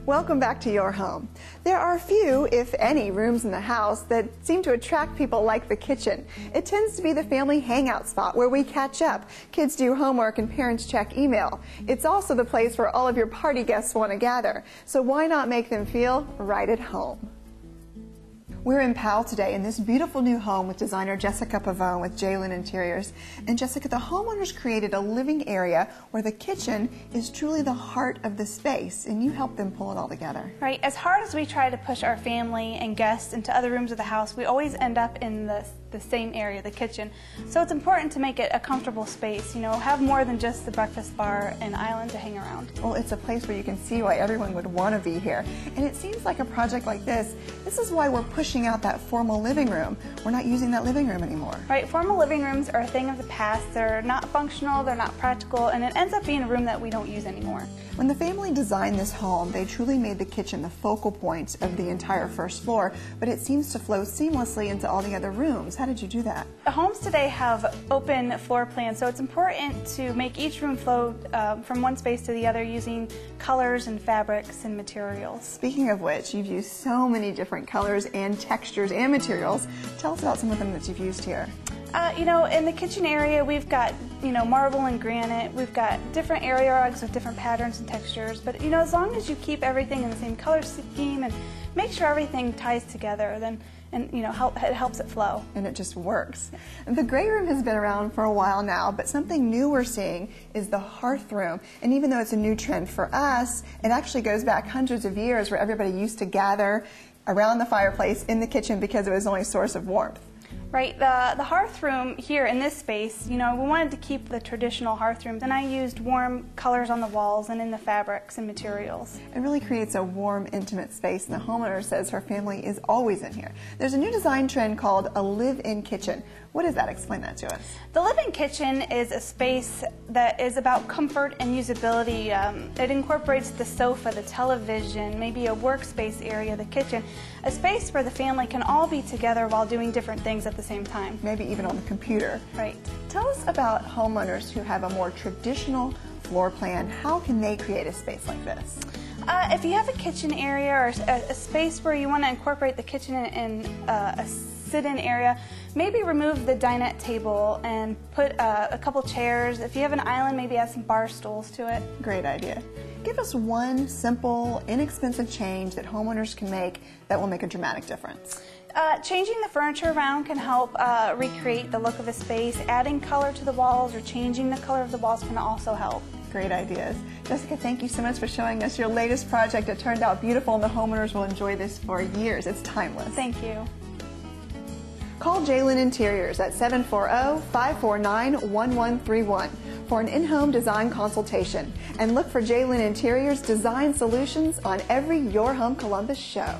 Welcome back to your home. There are few, if any, rooms in the house that seem to attract people like the kitchen. It tends to be the family hangout spot where we catch up. Kids do homework and parents check email. It's also the place where all of your party guests want to gather. So why not make them feel right at home? We're in Powell today in this beautiful new home with designer Jessica Pavone with Lynne Interiors. And Jessica, the homeowners created a living area where the kitchen is truly the heart of the space, and you help them pull it all together. Right. As hard as we try to push our family and guests into other rooms of the house, we always end up in the same area, the kitchen. So it's important to make it a comfortable space, have more than just the breakfast bar and island to hang around. Well, it's a place where you can see why everyone would want to be here. And it seems like a project like this is why we're pushing out that formal living room. We're not using that living room anymore. Right. Formal living rooms are a thing of the past. They're not functional, they're not practical, and it ends up being a room that we don't use anymore. When the family designed this home, they truly made the kitchen the focal point of the entire first floor, but it seems to flow seamlessly into all the other rooms. How did you do that? The homes today have open floor plans, so it's important to make each room flow from one space to the other using colors and fabrics and materials. Speaking of which, you've used so many different colors and textures and materials. Tell us about some of them that you've used here. In the kitchen area, we've got, marble and granite. We've got different area rugs with different patterns and textures. But, as long as you keep everything in the same color scheme and make sure everything ties together, then, it helps it flow. And it just works. The gray room has been around for a while now, but something new we're seeing is the hearth room. And even though it's a new trend for us, it actually goes back hundreds of years where everybody used to gather around the fireplace in the kitchen because it was the only source of warmth. Right, the hearth room here in this space, we wanted to keep the traditional hearth rooms, and I used warm colors on the walls and in the fabrics and materials. It really creates a warm, intimate space, and the homeowner says her family is always in here. There's a new design trend called a live-in kitchen. What is that? Explain that to us. The live-in kitchen is a space that is about comfort and usability. It incorporates the sofa, the television, maybe a workspace area, the kitchen, a space where the family can all be together while doing different things at the same time. Maybe even on the computer. Right. Tell us about homeowners who have a more traditional floor plan. How can they create a space like this? If you have a kitchen area or a space where you want to incorporate the kitchen in a sit-in area, maybe remove the dinette table and put a couple chairs. If you have an island, maybe add some bar stools to it. Great idea. Give us one simple, inexpensive change that homeowners can make that will make a dramatic difference. Changing the furniture around can help recreate the look of a space. Adding color to the walls or changing the color of the walls can also help. Great ideas. Jessica, thank you so much for showing us your latest project. It turned out beautiful, and the homeowners will enjoy this for years. It's timeless. Thank you. Call Lynne Interiors at 740-549-1131 for an in-home design consultation. And look for Lynne Interiors Design Solutions on every Your Home Columbus show.